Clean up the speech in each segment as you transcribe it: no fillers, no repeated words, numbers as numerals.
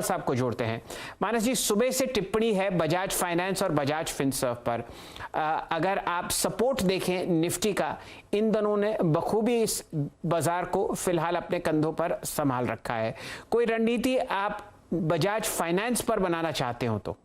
साहब को जोड़ते हैं। मानस जी, सुबह से टिप्पणी है बजाज फाइनेंस और बजाज फिनसर्व पर। अगर आप सपोर्ट देखें निफ्टी का, इन दोनों ने बखूबी इस बाजार को फिलहाल अपने कंधों पर संभाल रखा है। कोई रणनीति आप बजाज फाइनेंस पर बनाना चाहते हो तो?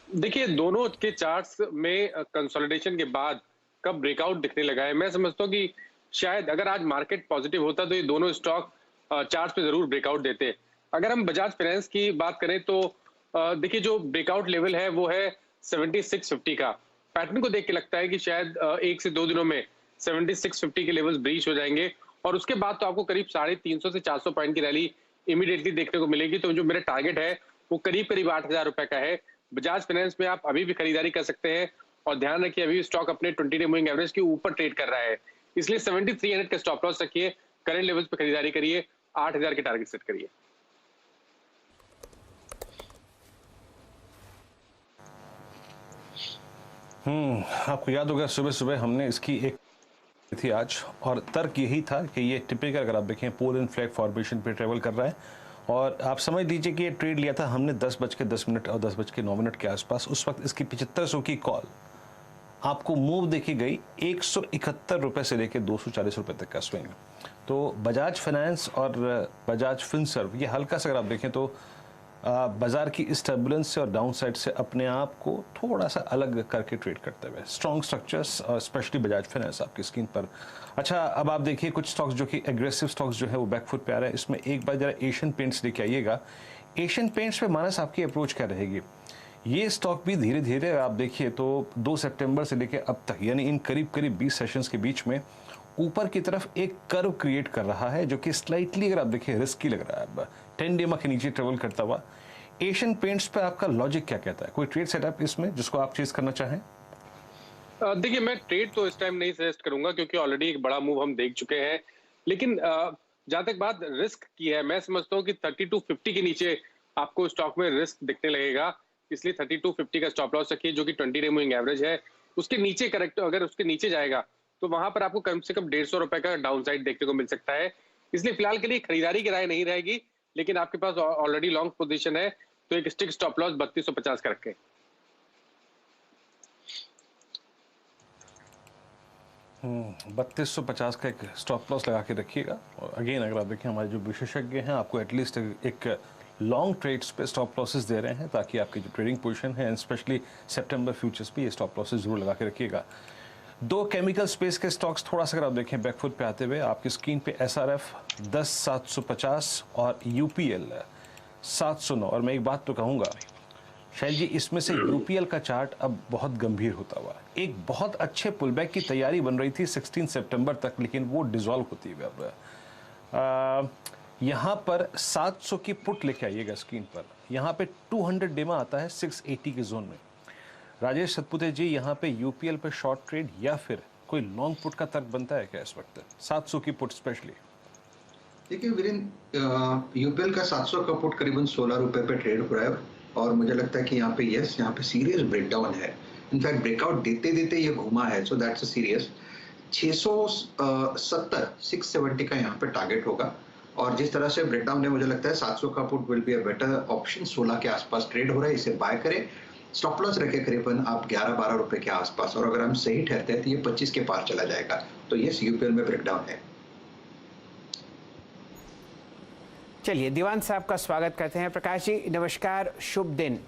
देखिए, दोनों के चार्ट्स में कंसोलिडेशन के बाद कब ब्रेकआउट दिखने लगा है, मैं समझता हूँ कि शायद अगर आज मार्केट पॉजिटिव होता तो ये दोनों स्टॉक चार्ट्स पे जरूर ब्रेकआउट देते। अगर हम बजाज फाइनेंस की बात करें तो देखिए, जो ब्रेकआउट लेवल है वो है 7650 का। पैटर्न को देख के लगता है कि शायद 1 से 2 दिनों में 7650 के लेवल्स ब्रीच हो जाएंगे और उसके बाद तो आपको करीब 350 से 400 पॉइंट की रैली इमीडिएटली देखने को मिलेगी। तो जो मेरा टारगेट है वो करीब करीब 8000 रुपए का है। बजाज फाइनेंस में आप अभी भी खरीदारी कर सकते हैं और ध्यान रखिए, अभी स्टॉक अपने 20 डे मूविंग एवरेज के ऊपर ट्रेड कर रहा है, इसलिए 7300 का स्टॉप लॉस रखिए, करंट लेवल्स पे खरीदारी करिए, 8000 के टारगेट सेट करिए। आपको याद होगा सुबह सुबह हमने इसकी एक थी आज, और तर्क यही था कि ये टिपिकल, अगर आप देखें, पोल एंड फ्लैग फॉर्मेशन पे ट्रेवल कर रहा है। और आप समझ लीजिए कि ये ट्रेड लिया था हमने 10:10 और 10:09 के आसपास। उस वक्त इसकी 7500 की कॉल आपको मूव देखी गई 171 रुपए से लेकर 240 रुपए तक का स्विंग। तो बजाज फाइनेंस और बजाज फिनसर्व, ये हल्का सा अगर आप देखें तो बाजार की इस टर्बुलेंस से और डाउन साइड से अपने आप को थोड़ा सा अलग करके ट्रेड करते हुए स्ट्रॉन्ग स्ट्रक्चर्स, और स्पेशली बजाज फाइनेंस आपकी स्क्रीन पर। अच्छा, अब आप देखिए कुछ स्टॉक्स जो कि एग्रेसिव स्टॉक्स जो है वो बैकफुट पे आ रहे हैं। इसमें एक बार जरा एशियन पेंट्स लेके आइएगा। एशियन पेंट्स पे मानस आपकी अप्रोच क्या रहेगी? ये स्टॉक भी धीरे धीरे आप देखिए तो 2 सितंबर से लेकर अब तक, यानी इन करीब करीब 20 सेशंस के बीच में ऊपर की तरफ एक कर्व क्रिएट कर रहा है, जो कि स्लाइटली अगर आप देखिए रिस्की लग रहा है। अब 10 डे के नीचे ट्रेवल करता हुआ एशियन पेंट्स पे आपका लॉजिक क्या कहता है? कोई ट्रेड सेटअप इसमें जिसको आप चेज करना चाहें? देखिए, मैं ट्रेड तो इस टाइम नहीं सजेस्ट करूंगा क्योंकि ऑलरेडी एक बड़ा मूव हम देख चुके हैं, लेकिन जहां तक बात रिस्क की है, मैं समझता हूँ कि 3250 के नीचे आपको स्टॉक में रिस्क दिखने लगेगा, इसलिए 3250 का स्टॉप लॉस रखिए, जो कि 20 डे मूविंग एवरेज है। उसके नीचे करेक्ट, अगर उसके नीचे जाएगा तो वहां पर आपको कम से कम 150 रुपए का डाउन साइड देखने को मिल सकता है, इसलिए फिलहाल के लिए खरीदारी की राय नहीं रहेगी। लेकिन आपके पास ऑलरेडी लॉन्ग पोजीशन है तो एक स्टिक स्टॉप लॉस 3250 का रखें। 3250 का एक स्टॉप लॉस लगा के रखिएगा। और अगेन अगर आप देखें, हमारे जो विशेषज्ञ हैं आपको एटलीस्ट एक लॉन्ग ट्रेड्स पे स्टॉप लॉसेस दे रहे हैं, ताकि आपकी जो ट्रेडिंग पोजीशन है, स्पेशली सितंबर फ्यूचर्स पे, ये स्टॉप लॉसेस जरूर लगा के रखिएगा। 2 केमिकल स्पेस के स्टॉक्स थोड़ा सा अगर आप देखें बैकफुट पे आते हुए, आपकी स्क्रीन पे SRF 10750 और UPL 709। और मैं एक बात तो कहूँगा शैल जी, इसमें से UPL का चार्ट अब बहुत गंभीर होता हुआ, एक बहुत अच्छे पुलबैक की तैयारी बन रही थी 16 सितंबर तक, लेकिन वो डिसॉल्व होती है। अब यहाँ पर 700 की पुट लेके आइएगा स्क्रीन पर। यहाँ पे 200 डेमा आता है 680 के जोन में। राजेश सतपुते जी, यहाँ पे UPL पे शॉर्ट ट्रेड या फिर कोई लॉन्ग पुट का तर्क बनता है क्या इस वक्त 700 की पुट स्पेशली? देखिए वीरेंद्र, UPL का 700 का पुट करीबन 16 रुपए पे ट्रेड हो रहा है और मुझे लगता है कि यहाँ पे सीरियस ब्रेकडाउन है। इनफैक्ट ब्रेकआउट देते देते ये घुमा है, सो दैट्स अ सीरियस। 670 का यहाँ पे टारगेट होगा, और जिस तरह से ब्रेकडाउन है मुझे लगता है 700 का put will be a better option. 16 के आसपास ट्रेड हो रहा है, इसे बाय करें। स्टॉप लॉस रखे करीबन आप 11-12 रुपए के आसपास, और अगर हम सही ठहरते हैं तो ये 25 के पार चला जाएगा। तो ये UPL में ब्रेकडाउन है। चलिए, दीवान साहब का स्वागत करते हैं। प्रकाश जी नमस्कार, शुभ दिन।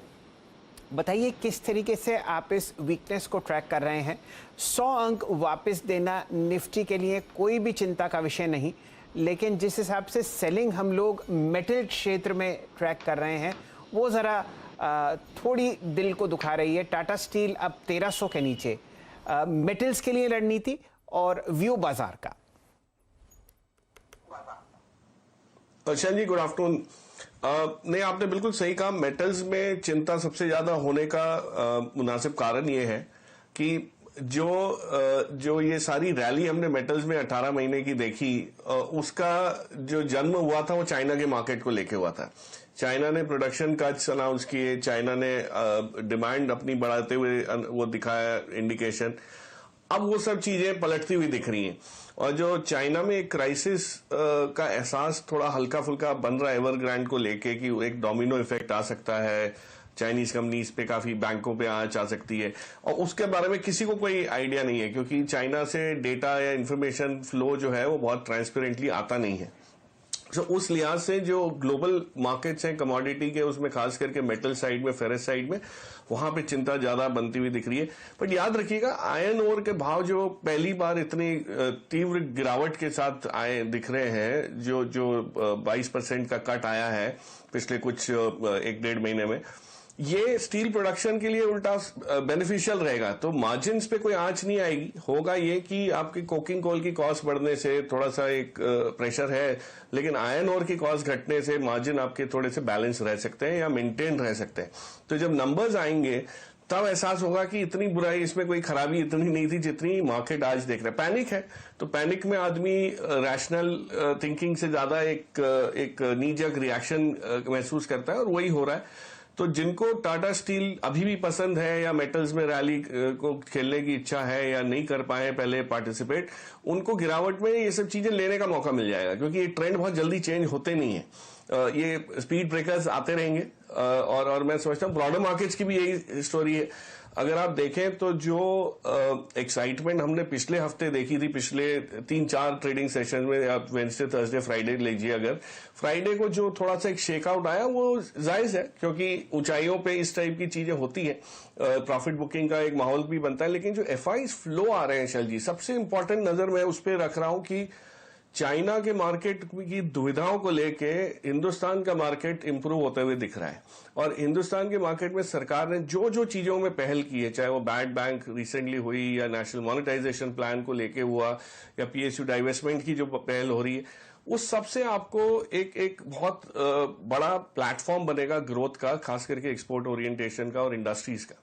बताइए किस तरीके से आप इस वीकनेस को ट्रैक कर रहे हैं? 100 अंक वापस देना निफ्टी के लिए कोई भी चिंता का विषय नहीं, लेकिन जिस हिसाब से सेलिंग हम लोग मेटल क्षेत्र में ट्रैक कर रहे हैं वो ज़रा थोड़ी दिल को दुखा रही है। टाटा स्टील अब 1300 के नीचे। मेटल्स के लिए रणनीति और व्यू बाजार का। शैल जी, गुड आफ्टरनून। नहीं, आपने बिल्कुल सही कहा। मेटल्स में चिंता सबसे ज्यादा होने का मुनासिब कारण ये है कि जो ये सारी रैली हमने मेटल्स में 18 महीने की देखी, उसका जो जन्म हुआ था वो चाइना के मार्केट को लेके हुआ था। चाइना ने प्रोडक्शन कट्स अनाउंस किए, चाइना ने डिमांड अपनी बढ़ाते हुए वो दिखाया इंडिकेशन, अब वो सब चीजें पलटती हुई दिख रही हैं। और जो चाइना में एक क्राइसिस का एहसास थोड़ा हल्का फुल्का बन रहा है एवरग्रांड को लेके कि एक डोमिनो इफेक्ट आ सकता है, चाइनीज कंपनीज पे, काफी बैंकों पे आंच आ सकती है, और उसके बारे में किसी को कोई आइडिया नहीं है क्योंकि चाइना से डेटा या इंफॉर्मेशन फ्लो जो है वो बहुत ट्रांसपेरेंटली आता नहीं है। तो उस लिहाज से जो ग्लोबल मार्केट्स हैं कमोडिटी के, उसमें खास करके मेटल साइड में, फेरस साइड में, वहां पे चिंता ज्यादा बनती हुई दिख रही है। बट याद रखिएगा आयरन ओर के भाव जो पहली बार इतनी तीव्र गिरावट के साथ आए दिख रहे हैं, जो 22% का कट आया है पिछले कुछ 1-1.5 महीने में, ये स्टील प्रोडक्शन के लिए उल्टा बेनिफिशियल रहेगा। तो मार्जिन्स पे कोई आंच नहीं आएगी। होगा ये कि आपकी कोकिंग कोल की कॉस्ट बढ़ने से थोड़ा सा एक प्रेशर है, लेकिन आयरन ओर की कॉस्ट घटने से मार्जिन आपके थोड़े से बैलेंस रह सकते हैं या मेंटेन रह सकते हैं। तो जब नंबर्स आएंगे तब एहसास होगा कि इतनी बुराई, इसमें कोई खराबी इतनी नहीं थी जितनी मार्केट आज देख रहा है। पैनिक है, तो पैनिक में आदमी रैशनल थिंकिंग से ज्यादा एक नीजक रिएक्शन महसूस करता है, और वही हो रहा है। तो जिनको टाटा स्टील अभी भी पसंद है या मेटल्स में रैली को खेलने की इच्छा है या नहीं कर पाए पहले पार्टिसिपेट, उनको गिरावट में ये सब चीजें लेने का मौका मिल जाएगा, क्योंकि ये ट्रेंड बहुत जल्दी चेंज होते नहीं है। ये स्पीड ब्रेकर्स आते रहेंगे, और मैं समझता हूँ ब्रॉडर मार्केट्स की भी यही स्टोरी है। अगर आप देखें तो जो एक्साइटमेंट हमने पिछले हफ्ते देखी थी, पिछले 3-4 ट्रेडिंग सेशन में, आप वेडनेसडे, थर्सडे, फ्राइडे लीजिए, अगर फ्राइडे को जो थोड़ा सा एक शेकआउट आया वो जायज है, क्योंकि ऊंचाइयों पे इस टाइप की चीजें होती है, प्रॉफिट बुकिंग का एक माहौल भी बनता है। लेकिन जो एफआईज फ्लो आ रहे हैं शैल जी, सबसे इंपॉर्टेंट नजर मैं उस पर रख रहा हूं कि चाइना के मार्केट की दुविधाओं को लेके हिंदुस्तान का मार्केट इंप्रूव होते हुए दिख रहा है। और हिंदुस्तान के मार्केट में सरकार ने जो जो चीजों में पहल की है, चाहे वो बैड बैंक रिसेंटली हुई या नेशनल मॉनेटाइजेशन प्लान को लेके हुआ या पीएसयू डाइवेस्टमेंट की जो पहल हो रही है, उस सबसे आपको एक बहुत बड़ा प्लेटफॉर्म बनेगा ग्रोथ का, खास करके एक्सपोर्ट ओरिएंटेशन का और इंडस्ट्रीज का,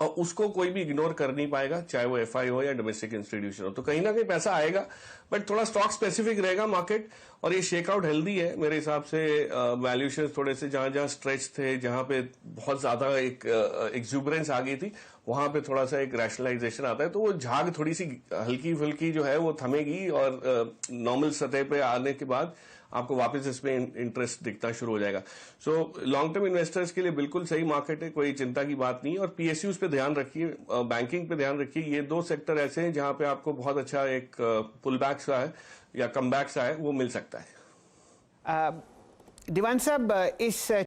और उसको कोई भी इग्नोर कर नहीं पाएगा, चाहे वो एफआई हो या डोमेस्टिक इंस्टीट्यूशन हो। तो कहीं ना कहीं पैसा आएगा, बट थोड़ा स्टॉक स्पेसिफिक रहेगा मार्केट। और ये शेकआउट हेल्दी है मेरे हिसाब से। वैल्यूएशन थोड़े से जहां स्ट्रेच थे, जहां पे बहुत ज्यादा एक एक्सुबरेंस आ गई थी, वहां पे थोड़ा सा एक रैशनलाइजेशन आता है, तो वो झाग थोड़ी सी हल्की फुल्की जो है वो थमेगी, और नॉर्मल सतह पे आने के बाद आपको वापस इसमें इंटरेस्ट दिखना शुरू हो जाएगा। सो लॉन्ग टर्म इन्वेस्टर्स के लिए बिल्कुल सही मार्केट है, कोई चिंता की बात नहीं है। और पीएसयूज पे ध्यान रखिए, बैंकिंग पे ध्यान रखिए। ये 2 सेक्टर ऐसे हैं जहां पे आपको बहुत अच्छा एक पुल बैक सा है या कम बैक सा है, वो मिल सकता है। दीवान साहब, इस